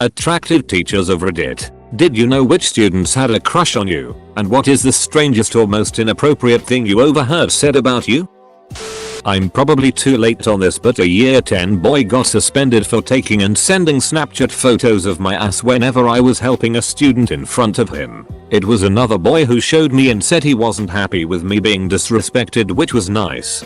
Attractive teachers of Reddit. Did you know which students had a crush on you? And what is the strangest or most inappropriate thing you overheard said about you? I'm probably too late on this, but a year 10 boy got suspended for taking and sending Snapchat photos of my ass whenever I was helping a student in front of him. It was another boy who showed me and said he wasn't happy with me being disrespected, which was nice.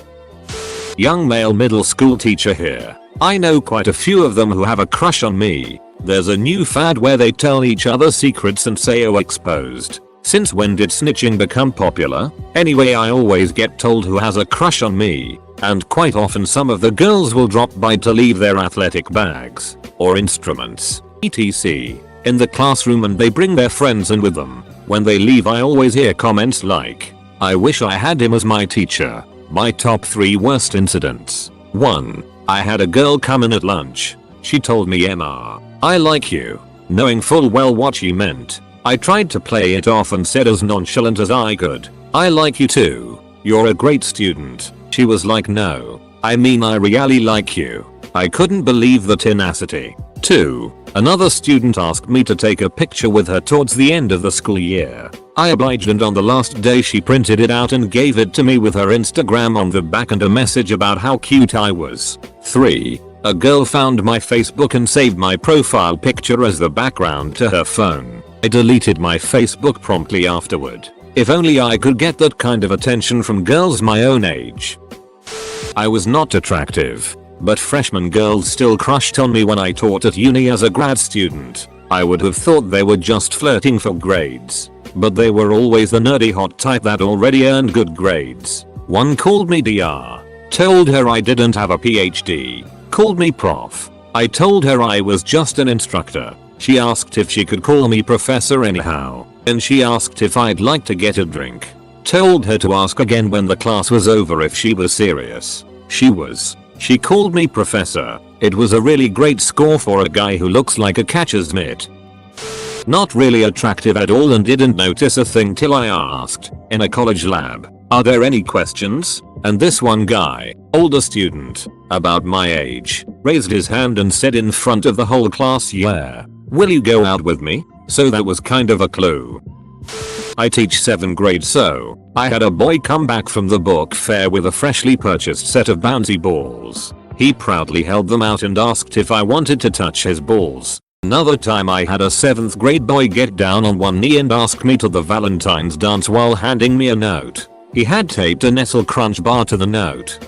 Young male middle school teacher here. I know quite a few of them who have a crush on me. There's a new fad where they tell each other secrets and say "oh, exposed." Since when did snitching become popular? Anyway, I always get told who has a crush on me, and quite often some of the girls will drop by to leave their athletic bags or instruments, etc. in the classroom, and they bring their friends in with them. When they leave, I always hear comments like, "I wish I had him as my teacher." My top 3 worst incidents. 1. I had a girl come in at lunch. She told me, "Emma, I like you," knowing full well what she meant. I tried to play it off and said as nonchalant as I could, "I like you too. You're a great student." She was like, "No, I mean I really like you." I couldn't believe the tenacity. 2. Another student asked me to take a picture with her towards the end of the school year. I obliged, and on the last day she printed it out and gave it to me with her Instagram on the back and a message about how cute I was. 3. A girl found my Facebook and saved my profile picture as the background to her phone. I deleted my Facebook promptly afterward. If only I could get that kind of attention from girls my own age. I was not attractive, but freshman girls still crushed on me when I taught at uni as a grad student. I would have thought they were just flirting for grades, but they were always the nerdy hot type that already earned good grades. One called me DR. Told her I didn't have a PhD. Called me prof. I told her I was just an instructor. She asked if she could call me professor anyhow, and she asked if I'd like to get a drink. Told her to ask again when the class was over if she was serious. She was. She called me professor. It was a really great score for a guy who looks like a catcher's mitt. Not really attractive at all, and didn't notice a thing till I asked, in a college lab, "Are there any questions?" And this one guy, older student, about my age, raised his hand and said in front of the whole class, "Yeah. Will you go out with me?" So that was kind of a clue. I teach 7th grade, so I had a boy come back from the book fair with a freshly purchased set of bouncy balls. He proudly held them out and asked if I wanted to touch his balls. Another time I had a 7th grade boy get down on one knee and ask me to the Valentine's dance while handing me a note. He had taped a Nestle Crunch bar to the note.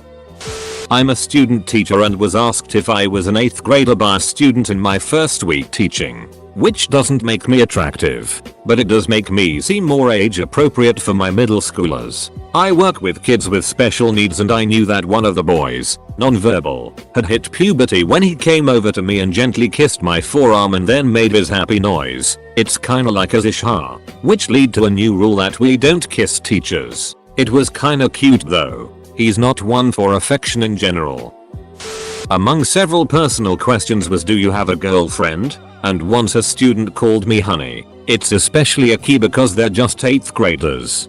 I'm a student teacher and was asked if I was an 8th grader by a student in my first week teaching. Which doesn't make me attractive, but it does make me seem more age appropriate for my middle schoolers. I work with kids with special needs, and I knew that one of the boys, nonverbal, had hit puberty when he came over to me and gently kissed my forearm and then made his happy noise. It's kinda like a zisha, which lead to a new rule that we don't kiss teachers. It was kinda cute though. He's not one for affection in general. Among several personal questions was, "Do you have a girlfriend?" And once a student called me honey. It's especially a key because they're just 8th graders.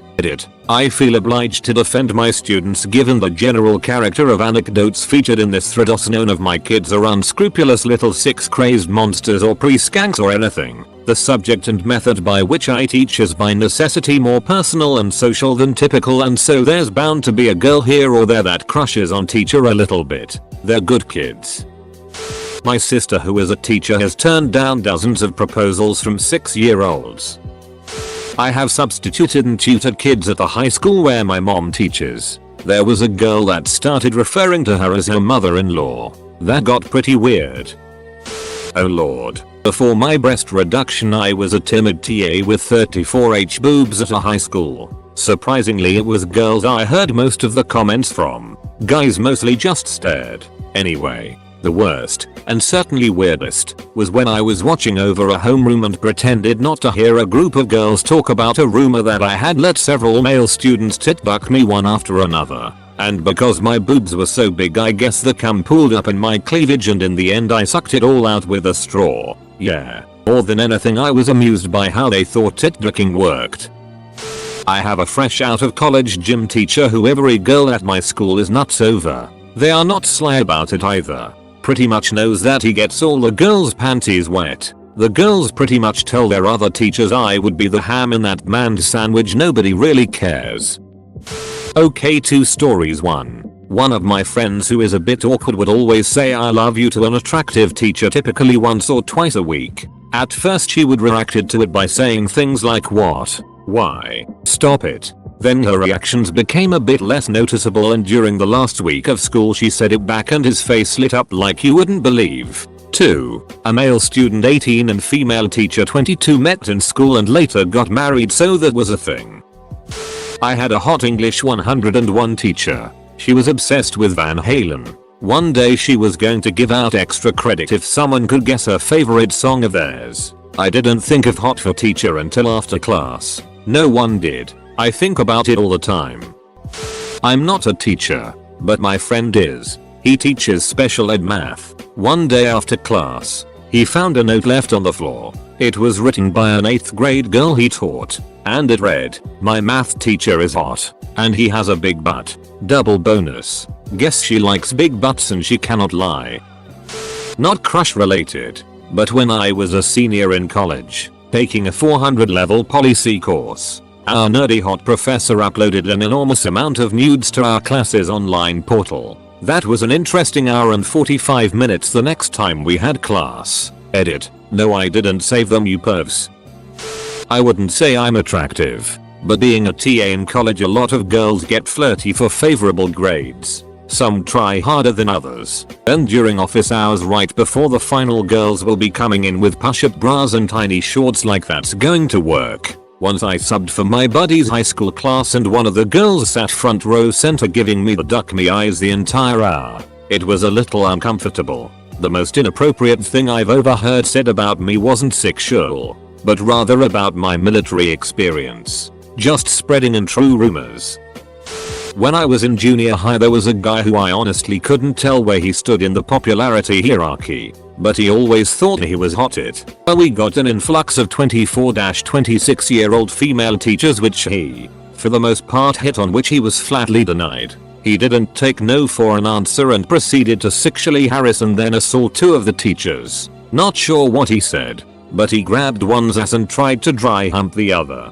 I feel obliged to defend my students given the general character of anecdotes featured in this thread. None of my kids are unscrupulous little 6 crazed monsters or pre-skanks or anything. The subject and method by which I teach is by necessity more personal and social than typical, and so there's bound to be a girl here or there that crushes on teacher a little bit. They're good kids. My sister, who is a teacher, has turned down dozens of proposals from 6-year-olds. I have substituted and tutored kids at the high school where my mom teaches. There was a girl that started referring to her as her mother-in-law. That got pretty weird. Oh lord. Before my breast reduction, I was a timid TA with 34H boobs at a high school. Surprisingly, it was girls I heard most of the comments from. Guys mostly just stared. Anyway. The worst, and certainly weirdest, was when I was watching over a homeroom and pretended not to hear a group of girls talk about a rumor that I had let several male students tit-buck me one after another. And because my boobs were so big, I guess the cum pooled up in my cleavage, and in the end I sucked it all out with a straw. Yeah. More than anything, I was amused by how they thought tit-bucking worked. I have a fresh out of college gym teacher who every girl at my school is nuts over. They are not sly about it either. Pretty much knows that he gets all the girls' panties wet. The girls pretty much tell their other teachers I would be the ham in that man's sandwich. Nobody really cares. Okay, 2 stories. One of my friends who is a bit awkward would always say I love you to an attractive teacher, typically once or twice a week. At first she would react to it by saying things like what? Why? Stop it. Then her reactions became a bit less noticeable, and during the last week of school she said it back and his face lit up like you wouldn't believe. 2. A male student 18 and female teacher 22 met in school and later got married, so that was a thing. I had a hot English 101 teacher. She was obsessed with Van Halen. One day she was going to give out extra credit if someone could guess her favorite song of theirs. I didn't think of hot for teacher until after class. No one did. I think about it all the time. I'm not a teacher, but my friend is. He teaches special ed math. One day after class, he found a note left on the floor. It was written by an 8th grade girl he taught, and it read, "My math teacher is hot, and he has a big butt. Double bonus. Guess she likes big butts and she cannot lie." Not crush related, but when I was a senior in college, taking a 400 level policy course, our nerdy hot professor uploaded an enormous amount of nudes to our class's online portal. That was an interesting hour and 45 minutes the next time we had class. Edit. No, I didn't save them, you pervs. I wouldn't say I'm attractive, but being a TA in college, a lot of girls get flirty for favorable grades. Some try harder than others, and during office hours right before the final, girls will be coming in with push-up bras and tiny shorts like that's going to work. Once I subbed for my buddy's high school class and one of the girls sat front row center giving me the duck me eyes the entire hour. It was a little uncomfortable. The most inappropriate thing I've overheard said about me wasn't sexual, but rather about my military experience. Just spreading untrue rumors. When I was in junior high, there was a guy who I honestly couldn't tell where he stood in the popularity hierarchy, but he always thought he was hot. We got an influx of 24-26-year-old female teachers which he, for the most part, hit on, which he was flatly denied. He didn't take no for an answer and proceeded to sexually harass and then assault 2 of the teachers. Not sure what he said, but he grabbed one's ass and tried to dry hump the other.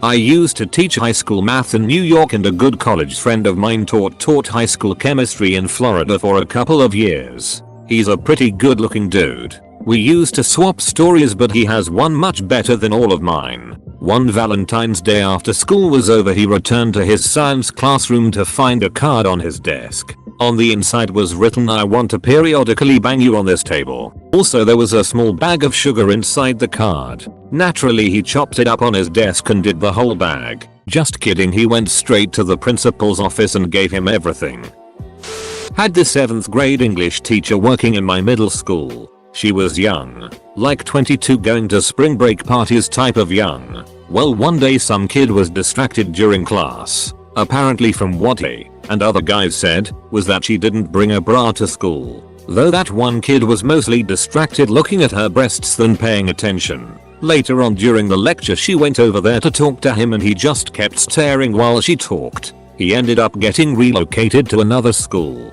I used to teach high school math in New York, and a good college friend of mine taught high school chemistry in Florida for a couple of years. He's a pretty good looking dude. We used to swap stories, but he has one much better than all of mine. One Valentine's Day after school was over, he returned to his science classroom to find a card on his desk. On the inside was written, "I want to periodically bang you on this table." Also, there was a small bag of sugar inside the card. Naturally, he chopped it up on his desk and did the whole bag. Just kidding, he went straight to the principal's office and gave him everything. Had the 7th grade English teacher working in my middle school. She was young, like 22, going to spring break parties type of young. Well, one day some kid was distracted during class. Apparently, from what he and other guys said, was that she didn't bring a bra to school. Though that one kid was mostly distracted looking at her breasts than paying attention. Later on during the lecture, she went over there to talk to him and he just kept staring while she talked. He ended up getting relocated to another school.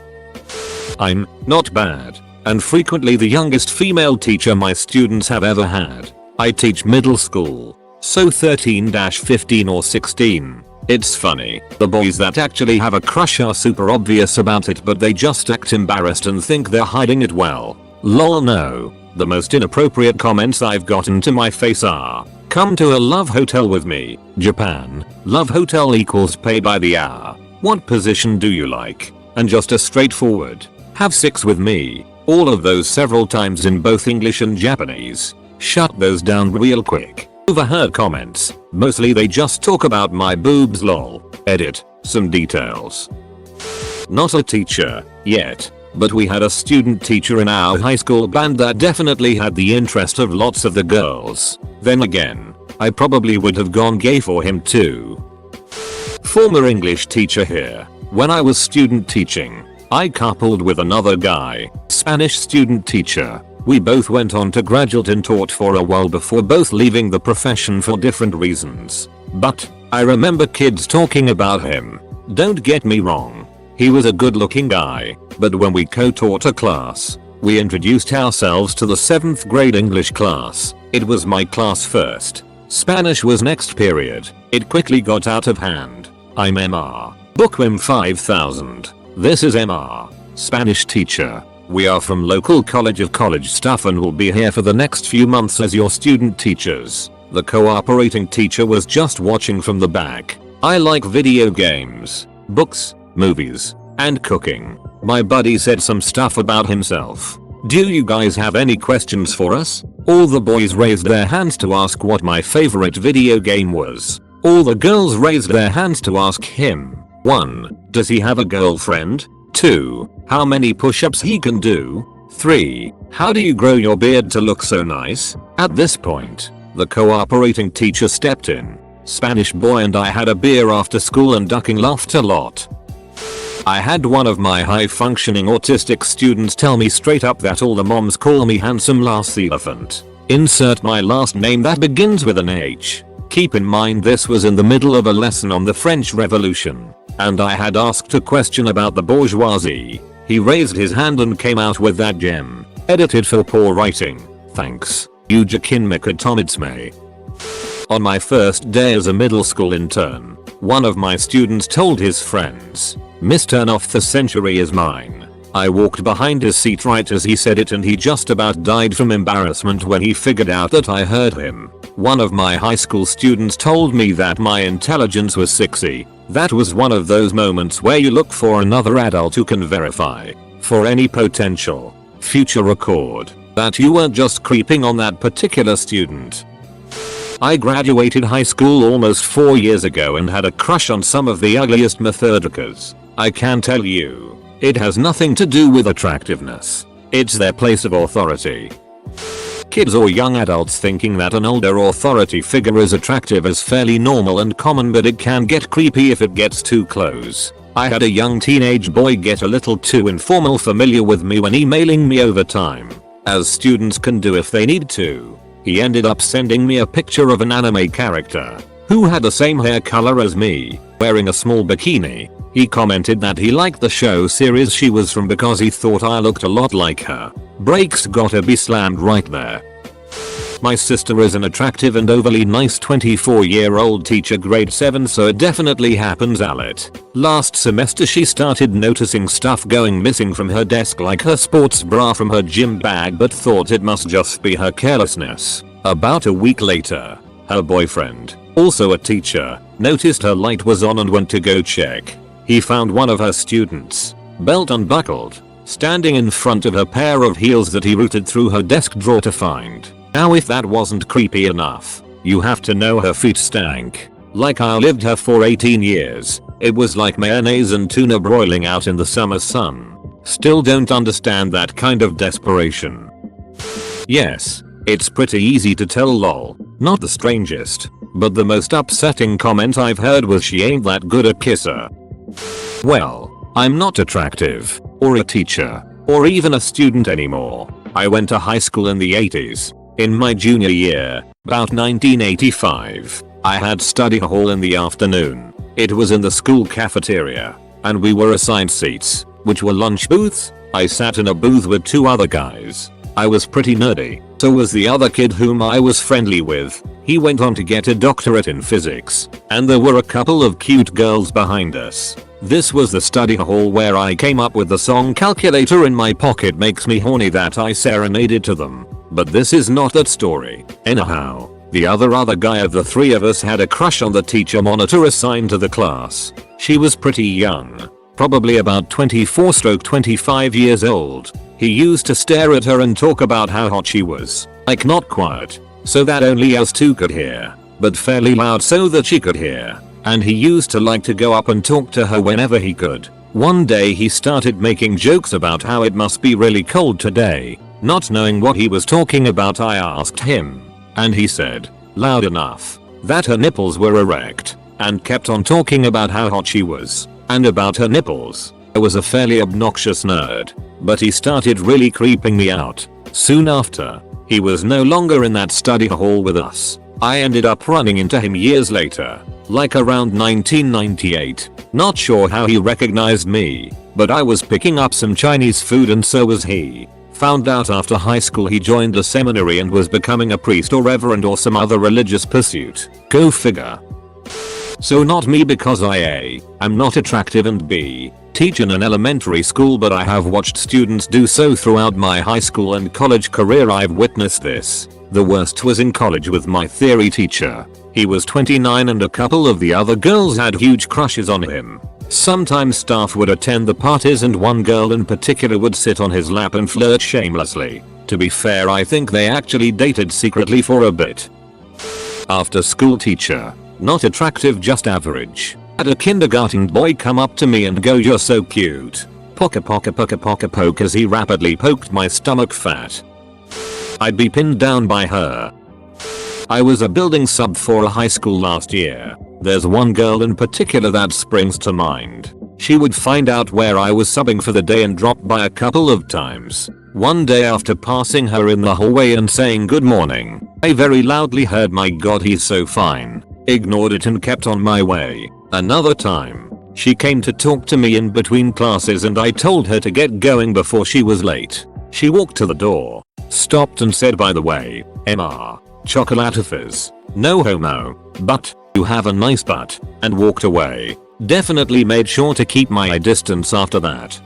I'm not bad, and frequently the youngest female teacher my students have ever had. I teach middle school, so 13-15 or 16. It's funny, the boys that actually have a crush are super obvious about it, but they just act embarrassed and think they're hiding it well. Lol, no. The most inappropriate comments I've gotten to my face are, "Come to a love hotel with me, Japan. Love hotel equals pay by the hour. What position do you like?" And just a straightforward, "Have sex with me." All of those several times in both English and Japanese. Shut those down real quick. Overheard comments. Mostly they just talk about my boobs, lol. Edit. Some details. Not a teacher yet, but we had a student teacher in our high school band that definitely had the interest of lots of the girls. Then again, I probably would have gone gay for him too. Former English teacher here. When I was student teaching, I coupled with another guy, Spanish student teacher. We both went on to graduate and taught for a while before both leaving the profession for different reasons. But I remember kids talking about him. Don't get me wrong, he was a good looking guy, but when we co-taught a class, We introduced ourselves to the 7th grade English class. It was my class first. Spanish was next period. It quickly got out of hand. I'm MR. Bookworm 5000. This is MR. Spanish teacher. We are from local college of college stuff and will be here for the next few months as your student teachers. The cooperating teacher was just watching from the back. I like video games, books, movies, and cooking. My buddy said some stuff about himself. Do you guys have any questions for us? All the boys raised their hands to ask what my favorite video game was. All the girls raised their hands to ask him. 1. Does he have a girlfriend? 2. How many push-ups he can do? 3. How do you grow your beard to look so nice? At this point, the cooperating teacher stepped in. Spanish boy and I had a beer after school and ducking laughed a lot. I had one of my high-functioning autistic students tell me straight up that all the moms call me handsome lass elephant. Insert my last name that begins with an H. Keep in mind this was in the middle of a lesson on the French Revolution, and I had asked a question about the bourgeoisie. He raised his hand and came out with that gem. Edited for poor writing. Thanks. Ujakin Mikatomitsme. On my first day as a middle school intern, one of my students told his friends, "Miss Turn Off the Century is mine." I walked behind his seat right as he said it and he just about died from embarrassment when he figured out that I heard him. One of my high school students told me that my intelligence was 60. That was one of those moments where you look for another adult who can verify, for any potential future record, that you weren't just creeping on that particular student. I graduated high school almost 4 years ago and had a crush on some of the ugliest methodicas. I can tell you, it has nothing to do with attractiveness. It's their place of authority. Kids or young adults thinking that an older authority figure is attractive is fairly normal and common, but it can get creepy if it gets too close. I had a young teenage boy get a little too informal familiar with me when emailing me over time, as students can do if they need to. He ended up sending me a picture of an anime character who had the same hair color as me, wearing a small bikini. He commented that he liked the show series she was from because he thought I looked a lot like her. Brakes gotta be slammed right there. My sister is an attractive and overly nice 24-year-old teacher grade 7, so it definitely happens Alit. Last semester she started noticing stuff going missing from her desk, like her sports bra from her gym bag, but thought it must just be her carelessness. About a week later, her boyfriend, also a teacher, noticed her light was on and went to go check. He found one of her students, belt unbuckled, standing in front of her pair of heels that he rooted through her desk drawer to find. Now if that wasn't creepy enough, you have to know her feet stank. Like I lived her for 18 years. It was like mayonnaise and tuna broiling out in the summer sun. Still don't understand that kind of desperation. Yes, it's pretty easy to tell lol. Not the strangest, but the most upsetting comment I've heard was she ain't that good a kisser. Well, I'm not attractive, or a teacher, or even a student anymore. I went to high school in the 80s. In my junior year, about 1985, I had study hall in the afternoon. It was in the school cafeteria, and we were assigned seats, which were lunch booths. I sat in a booth with 2 other guys. I was pretty nerdy, so was the other kid whom I was friendly with. He went on to get a doctorate in physics, and there were a couple of cute girls behind us. This was the study hall where I came up with the song "Calculator in My Pocket Makes Me Horny" that I serenaded to them. But this is not that story. Anyhow, the other guy of the 3 of us had a crush on the teacher monitor assigned to the class. She was pretty young, probably about 24-25 years old. He used to stare at her and talk about how hot she was, like not quiet, so that only us 2 could hear, but fairly loud so that she could hear. And he used to like to go up and talk to her whenever he could. One day he started making jokes about how it must be really cold today. Not knowing what he was talking about, I asked him, and he said, loud enough, that her nipples were erect, and kept on talking about how hot she was, and about her nipples. I was a fairly obnoxious nerd, but he started really creeping me out. Soon after, he was no longer in that study hall with us. I ended up running into him years later, like around 1998. Not sure how he recognized me, but I was picking up some Chinese food and so was he. Found out after high school he joined a seminary and was becoming a priest or reverend or some other religious pursuit. Go figure. So not me because I am not attractive and B, teach in an elementary school, but I have watched students do so throughout my high school and college career. I've witnessed this. The worst was in college with my theory teacher. He was 29 and a couple of the other girls had huge crushes on him. Sometimes staff would attend the parties and one girl in particular would sit on his lap and flirt shamelessly. To be fair, I think they actually dated secretly for a bit. After school teacher. Not attractive, just average. Had a kindergarten boy come up to me and go, "You're so cute. Poka poka poka poka poke," as he rapidly poked my stomach fat. I'd be pinned down by her. I was a building sub for a high school last year. There's one girl in particular that springs to mind. She would find out where I was subbing for the day and drop by a couple of times. One day after passing her in the hallway and saying good morning, I very loudly heard, "My god, he's so fine." Ignored it and kept on my way. Another time, she came to talk to me in between classes and I told her to get going before she was late. She walked to the door, stopped and said, "By the way, MR, chocolatifer's, no homo, but you have a nice butt," and walked away. Definitely made sure to keep my distance after that.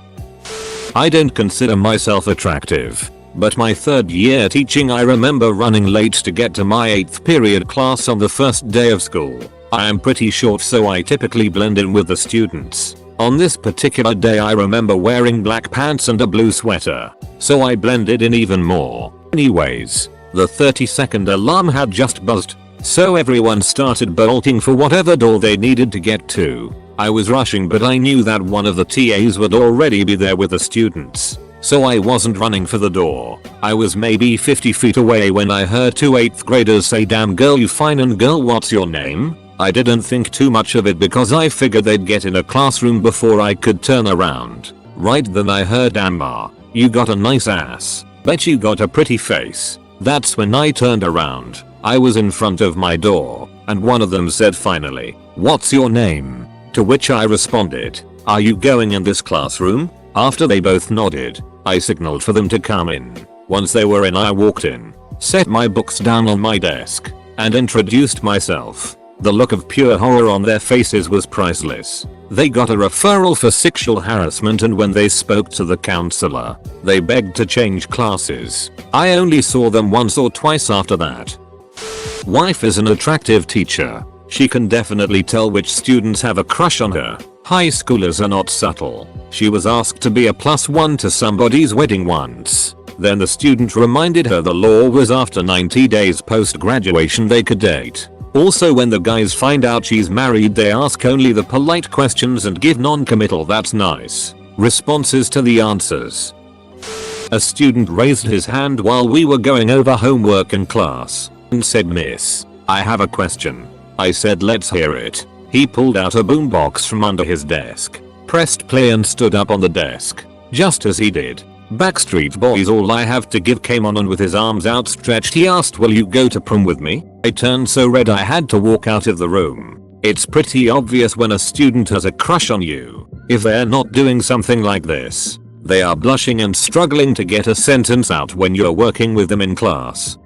I don't consider myself attractive. But my third year teaching, I remember running late to get to my 8th period class on the first day of school. I am pretty short, so I typically blend in with the students. On this particular day I remember wearing black pants and a blue sweater, so I blended in even more. Anyways, the 30-second alarm had just buzzed, so everyone started bolting for whatever door they needed to get to. I was rushing, but I knew that one of the TAs would already be there with the students. So I wasn't running for the door. I was maybe 50 feet away when I heard 2 8th graders say, "Damn girl, you fine, and girl, what's your name?" I didn't think too much of it because I figured they'd get in a classroom before I could turn around. Right then I heard, "Damn ma, you got a nice ass. Bet you got a pretty face." That's when I turned around. I was in front of my door, and one of them said finally, "What's your name?" To which I responded, "Are you going in this classroom?" After they both nodded, I signaled for them to come in. Once they were in, I walked in, set my books down on my desk, and introduced myself. The look of pure horror on their faces was priceless. They got a referral for sexual harassment, and when they spoke to the counselor, they begged to change classes. I only saw them once or twice after that. Wife is an attractive teacher. She can definitely tell which students have a crush on her. High schoolers are not subtle. She was asked to be a +1 to somebody's wedding once. Then the student reminded her the law was after 90 days post-graduation they could date. Also, when the guys find out she's married, they ask only the polite questions and give non-committal "that's nice" responses to the answers. A student raised his hand while we were going over homework in class and said, "Miss, I have a question." I said, "Let's hear it." He pulled out a boombox from under his desk, pressed play and stood up on the desk. Just as he did, Backstreet Boys' "All I Have to Give" came on, and with his arms outstretched he asked, "Will you go to prom with me?" I turned so red I had to walk out of the room. It's pretty obvious when a student has a crush on you. If they're not doing something like this, they are blushing and struggling to get a sentence out when you're working with them in class.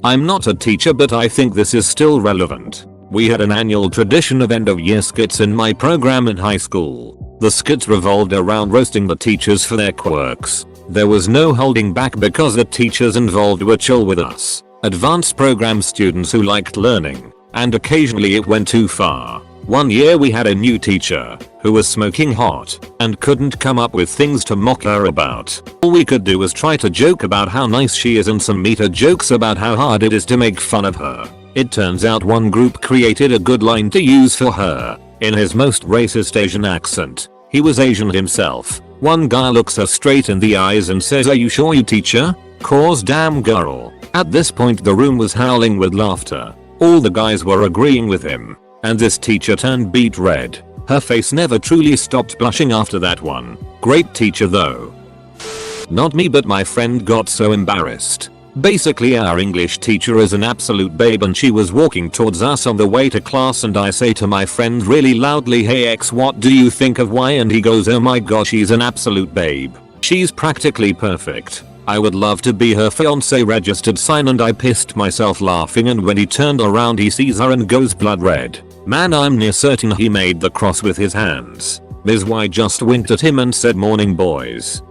I'm not a teacher, but I think this is still relevant. We had an annual tradition of end-of-year skits in my program in high school. The skits revolved around roasting the teachers for their quirks. There was no holding back because the teachers involved were chill with us, advanced program students who liked learning, and occasionally it went too far. One year we had a new teacher who was smoking hot and couldn't come up with things to mock her about. All we could do was try to joke about how nice she is and some meta jokes about how hard it is to make fun of her. It turns out one group created a good line to use for her in his most racist Asian accent. He was Asian himself. One guy looks her straight in the eyes and says, "Are you sure, you teacher? 'Cause damn girl." At this point the room was howling with laughter. All the guys were agreeing with him, and this teacher turned beet red. Her face never truly stopped blushing after that one. Great teacher though. Not me, but my friend got so embarrassed. Basically, our English teacher is an absolute babe, and she was walking towards us on the way to class, and I say to my friend really loudly, "Hey X, what do you think of Y?" And he goes, "Oh my gosh, she's an absolute babe. She's practically perfect." I would love to be her fiance registered sign, and I pissed myself laughing, and when he turned around he sees her and goes blood red. Man, I'm near certain he made the cross with his hands. Ms. Y just winked at him and said, morning boys.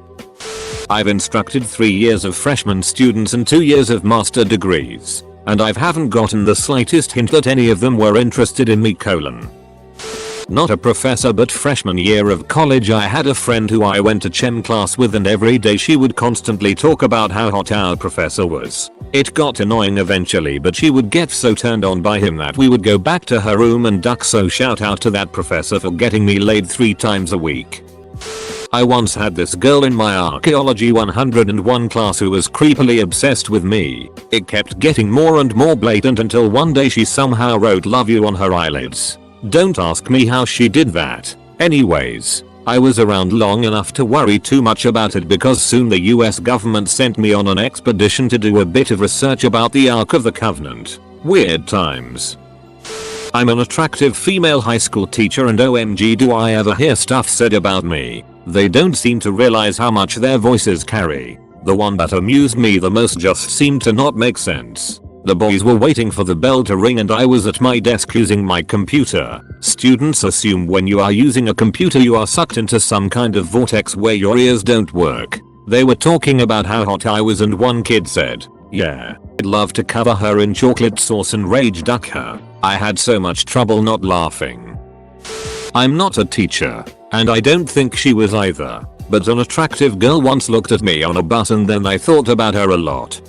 I've instructed 3 years of freshman students and 2 years of master degrees, and I haven't gotten the slightest hint that any of them were interested in me. Not a professor, but freshman year of college I had a friend who I went to chem class with, and every day she would constantly talk about how hot our professor was. It got annoying eventually, but she would get so turned on by him that we would go back to her room and duck, so shout out to that professor for getting me laid 3 times a week. I once had this girl in my Archaeology 101 class who was creepily obsessed with me. It kept getting more and more blatant until one day she somehow wrote love you on her eyelids. Don't ask me how she did that. Anyways, I was around long enough to worry too much about it, because soon the US government sent me on an expedition to do a bit of research about the Ark of the Covenant. Weird times. I'm an attractive female high school teacher, and OMG do I ever hear stuff said about me. They don't seem to realize how much their voices carry. The one that amused me the most just seemed to not make sense. The boys were waiting for the bell to ring and I was at my desk using my computer. Students assume when you are using a computer you are sucked into some kind of vortex where your ears don't work. They were talking about how hot I was, and one kid said, yeah, I'd love to cover her in chocolate sauce and rage duck her. I had so much trouble not laughing. I'm not a teacher, and I don't think she was either, but an attractive girl once looked at me on a bus and then I thought about her a lot.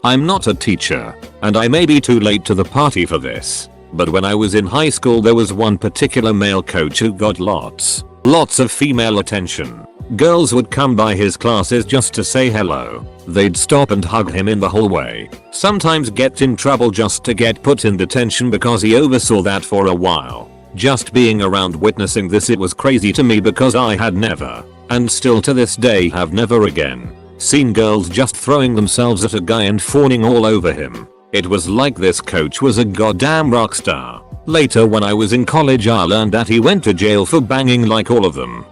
I'm not a teacher, and I may be too late to the party for this, but when I was in high school there was one particular male coach who got lots of female attention. Girls would come by his classes just to say hello. They'd stop and hug him in the hallway, sometimes get in trouble just to get put in detention because he oversaw that for a while. Just being around witnessing this, it was crazy to me because I had never, and still to this day have never again, seen girls just throwing themselves at a guy and fawning all over him. It was like this coach was a goddamn rock star. Later when I was in college I learned that he went to jail for banging like all of them.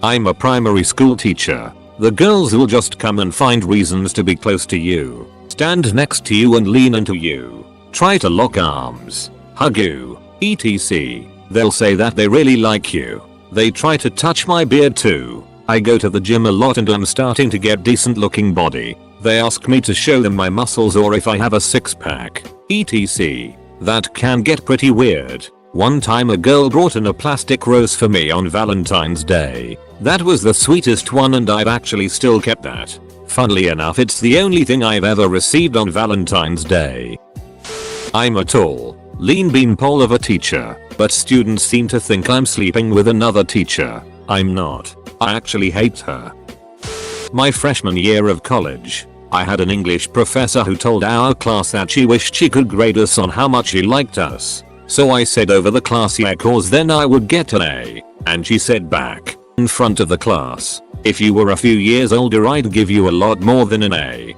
I'm a primary school teacher. The girls will just come and find reasons to be close to you, stand next to you and lean into you, try to lock arms, hug you, etc. They'll say that they really like you. They try to touch my beard too. I go to the gym a lot and I'm starting to get decent looking body. They ask me to show them my muscles or if I have a six pack, etc. That can get pretty weird. One time a girl brought in a plastic rose for me on Valentine's Day. That was the sweetest one and I've actually still kept that. Funnily enough, it's the only thing I've ever received on Valentine's Day. I'm a tall, lean beanpole of a teacher, but students seem to think I'm sleeping with another teacher. I'm not. I actually hate her. My freshman year of college, I had an English professor who told our class that she wished she could grade us on how much she liked us. So I said over the class yeah, cause then I would get an A. And she said back, in front of the class, if you were a few years older I'd give you a lot more than an A.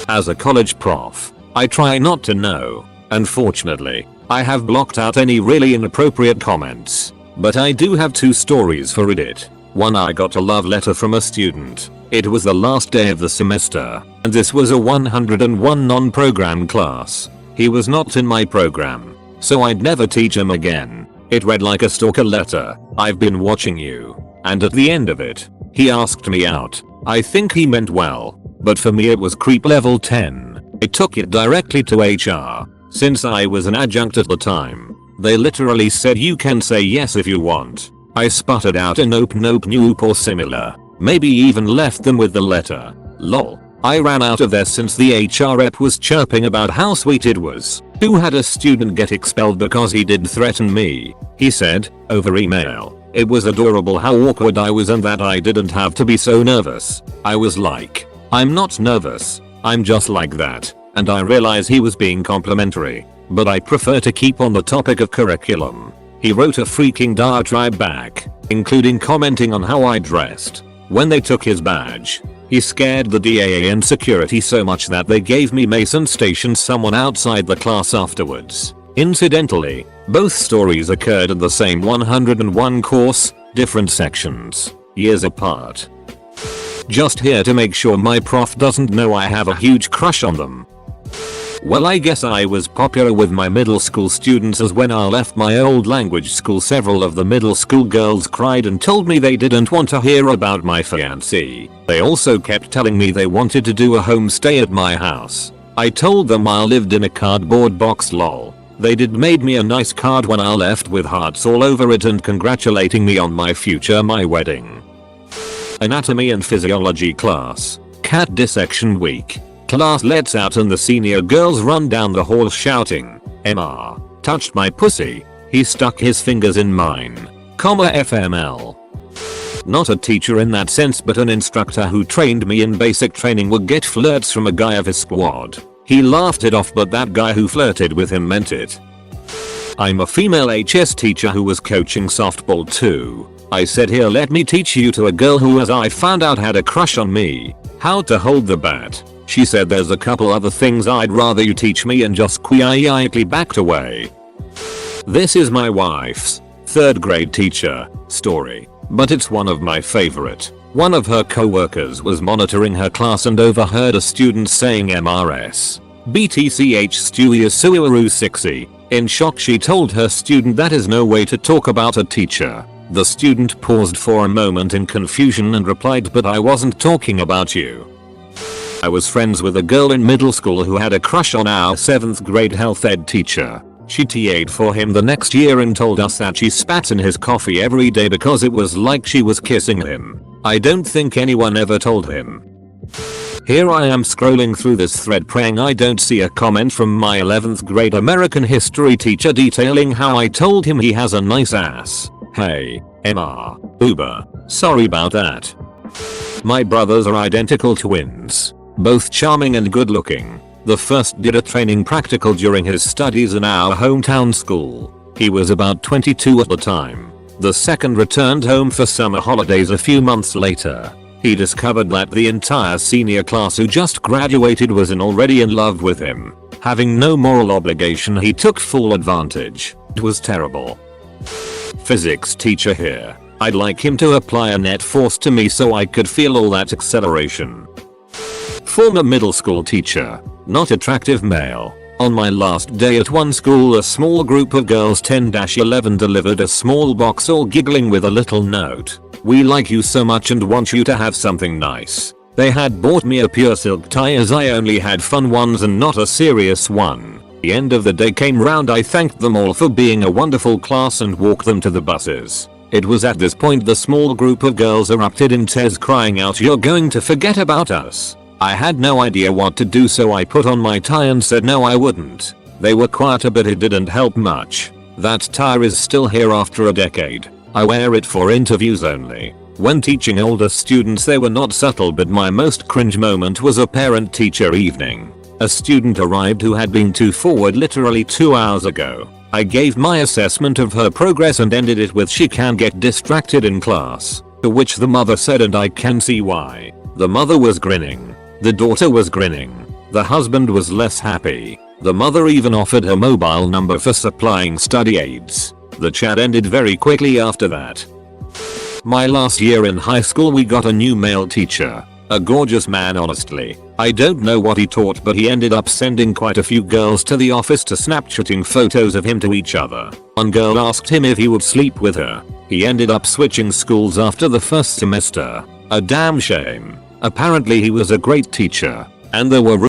As a college prof, I try not to know. Unfortunately, I have blocked out any really inappropriate comments. But I do have 2 stories for Reddit. One, I got a love letter from a student. It was the last day of the semester, and this was a 101 non-program class. He was not in my program, so I'd never teach him again. It read like a stalker letter. I've been watching you. And at the end of it, he asked me out. I think he meant well, but for me it was creep level 10. I took it directly to HR. Since I was an adjunct at the time, they literally said you can say yes if you want. I sputtered out a nope or similar. Maybe even left them with the letter. Lol. I ran out of there since the HR rep was chirping about how sweet it was. Who had a student get expelled because he did threaten me. He said, over email. It was adorable how awkward I was and that I didn't have to be so nervous. I was like, I'm not nervous. I'm just like that. And I realize he was being complimentary. But I prefer to keep on the topic of curriculum. He wrote a freaking diatribe back, including commenting on how I dressed. When they took his badge, he scared the DAA and security so much that they gave me mace and stationed someone outside the class afterwards. Incidentally, both stories occurred in the same 101 course, different sections, years apart. Just here to make sure my prof doesn't know I have a huge crush on them. Well, I guess I was popular with my middle school students, as when I left my old language school several of the middle school girls cried and told me they didn't want to hear about my fiancé. They also kept telling me they wanted to do a homestay at my house. I told them I lived in a cardboard box, lol. They did made me a nice card when I left with hearts all over it and congratulating me on my wedding. Anatomy and physiology class. Cat dissection week. Class lets out and the senior girls run down the hall shouting, "MR, touched my pussy. He stuck his fingers in mine, FML." Not a teacher in that sense, but an instructor who trained me in basic training would get flirts from a guy of his squad. He laughed it off, but that guy who flirted with him meant it. I'm a female HS teacher who was coaching softball too. I said, "Here, let me teach you," to a girl who, as I found out, had a crush on me. How to hold the bat. She said, "There's a couple other things I'd rather you teach me," and just quietly backed away. This is my wife's 3rd grade teacher story, but it's one of my favorite. One of her co-workers was monitoring her class and overheard a student saying MRS. BTCH Stewie Suiwaru 60. In shock, she told her student that is no way to talk about a teacher. The student paused for a moment in confusion and replied, "But I wasn't talking about you." I was friends with a girl in middle school who had a crush on our 7th grade health ed teacher. She TA'd for him the next year and told us that she spat in his coffee every day because it was like she was kissing him. I don't think anyone ever told him. Here I am scrolling through this thread praying I don't see a comment from my 11th grade American history teacher detailing how I told him he has a nice ass. Hey, MR, Uber, sorry about that. My brothers are identical twins, both charming and good looking. The first did a training practical during his studies in our hometown school. He was about 22 at the time. The second returned home for summer holidays a few months later. He discovered that the entire senior class who just graduated was already in love with him. Having no moral obligation, he took full advantage. It was terrible. Physics teacher here. I'd like him to apply a net force to me so I could feel all that acceleration. Former middle school teacher. Not attractive male. On my last day at one school, a small group of girls 10-11 delivered a small box all giggling with a little note. "We like you so much and want you to have something nice." They had bought me a pure silk tie as I only had fun ones and not a serious one. The end of the day came round, I thanked them all for being a wonderful class and walked them to the buses. It was at this point the small group of girls erupted in tears crying out, "You're going to forget about us." I had no idea what to do, so I put on my tie and said no, I wouldn't. They were quieter, but it didn't help much. That tie is still here after a decade. I wear it for interviews only. When teaching older students they were not subtle, but my most cringe moment was a parent-teacher evening. A student arrived who had been too forward literally 2 hours ago. I gave my assessment of her progress and ended it with, "She can get distracted in class." To which the mother said, "And I can see why." The mother was grinning. The daughter was grinning. The husband was less happy. The mother even offered her mobile number for supplying study aids. The chat ended very quickly after that. My last year in high school we got a new male teacher. A gorgeous man, honestly. I don't know what he taught, but he ended up sending quite a few girls to the office to Snapchatting photos of him to each other. One girl asked him if he would sleep with her. He ended up switching schools after the first semester. A damn shame. Apparently he was a great teacher, and there were